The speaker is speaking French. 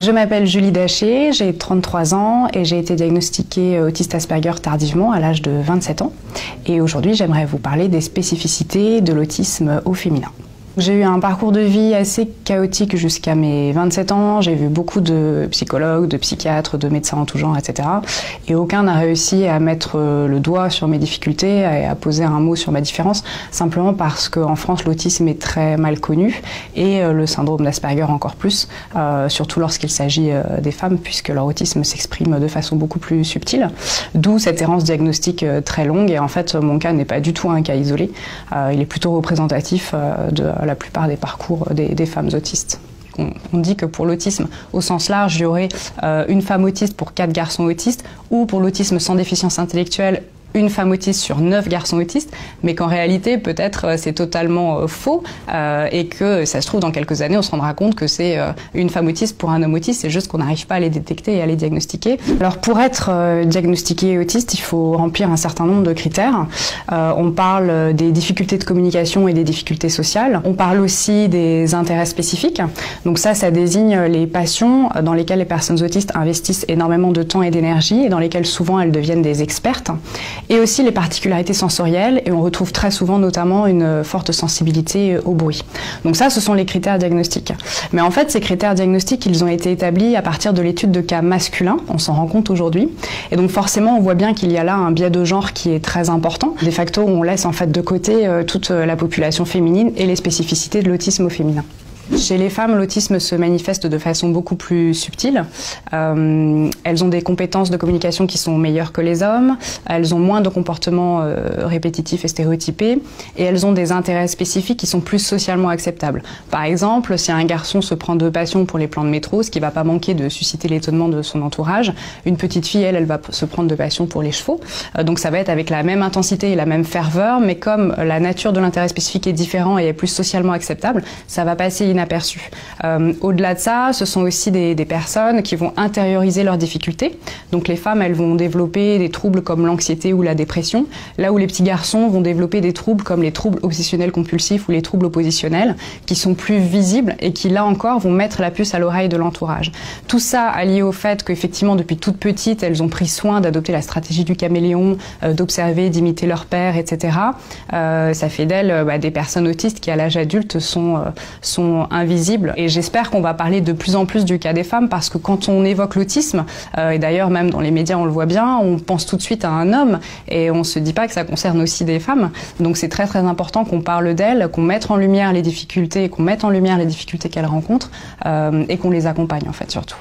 Je m'appelle Julie Daché, j'ai 33 ans et j'ai été diagnostiquée autiste Asperger tardivement à l'âge de 27 ans. Et aujourd'hui, j'aimerais vous parler des spécificités de l'autisme au féminin. J'ai eu un parcours de vie assez chaotique jusqu'à mes 27 ans. J'ai vu beaucoup de psychologues, de psychiatres, de médecins en tout genre, etc. Et aucun n'a réussi à mettre le doigt sur mes difficultés et à poser un mot sur ma différence, simplement parce qu'en France, l'autisme est très mal connu et le syndrome d'Asperger encore plus, surtout lorsqu'il s'agit des femmes, puisque leur autisme s'exprime de façon beaucoup plus subtile. D'où cette errance diagnostique très longue. Et en fait, mon cas n'est pas du tout un cas isolé. Il est plutôt représentatif de la plupart des parcours des femmes autistes. On dit que pour l'autisme au sens large, il y aurait une femme autiste pour 4 garçons autistes, ou pour l'autisme sans déficience intellectuelle, une femme autiste sur 9 garçons autistes, mais qu'en réalité, peut-être, c'est totalement faux et que ça se trouve, dans quelques années, on se rendra compte que c'est une femme autiste pour un homme autiste, c'est juste qu'on n'arrive pas à les détecter et à les diagnostiquer. Alors, pour être diagnostiqué autiste, il faut remplir un certain nombre de critères. On parle des difficultés de communication et des difficultés sociales. On parle aussi des intérêts spécifiques. Donc ça désigne les passions dans lesquelles les personnes autistes investissent énormément de temps et d'énergie et dans lesquelles souvent elles deviennent des expertes. Et aussi les particularités sensorielles, et on retrouve très souvent notamment une forte sensibilité au bruit. Donc ça, ce sont les critères diagnostiques. Mais en fait, ces critères diagnostiques, ils ont été établis à partir de l'étude de cas masculins, on s'en rend compte aujourd'hui. Et donc forcément, on voit bien qu'il y a là un biais de genre qui est très important. De facto, on laisse en fait de côté toute la population féminine et les spécificités de l'autisme au féminin. Chez les femmes, l'autisme se manifeste de façon beaucoup plus subtile. Elles ont des compétences de communication qui sont meilleures que les hommes, elles ont moins de comportements répétitifs et stéréotypés, et elles ont des intérêts spécifiques qui sont plus socialement acceptables. Par exemple, si un garçon se prend de passion pour les plans de métro, ce qui ne va pas manquer de susciter l'étonnement de son entourage, une petite fille, elle va se prendre de passion pour les chevaux. Donc ça va être avec la même intensité et la même ferveur, mais comme la nature de l'intérêt spécifique est différente et est plus socialement acceptable, ça va passer inaperçu. Au-delà de ça, ce sont aussi des personnes qui vont intérioriser leurs difficultés. Donc les femmes, elles vont développer des troubles comme l'anxiété ou la dépression, là où les petits garçons vont développer des troubles comme les troubles obsessionnels compulsifs ou les troubles oppositionnels, qui sont plus visibles et qui, là encore, vont mettre la puce à l'oreille de l'entourage. Tout ça allié au fait qu'effectivement, depuis toute petite, elles ont pris soin d'adopter la stratégie du caméléon, d'observer, d'imiter leur père, etc. Ça fait d'elles des personnes autistes qui, à l'âge adulte, sont invisibles. Et j'espère qu'on va parler de plus en plus du cas des femmes, parce que quand on évoque l'autisme, et d'ailleurs même dans les médias on le voit bien, on pense tout de suite à un homme et on se dit pas que ça concerne aussi des femmes. Donc c'est très très important qu'on parle d'elles, qu'on mette en lumière les difficultés, qu'elles rencontrent et qu'on les accompagne en fait surtout.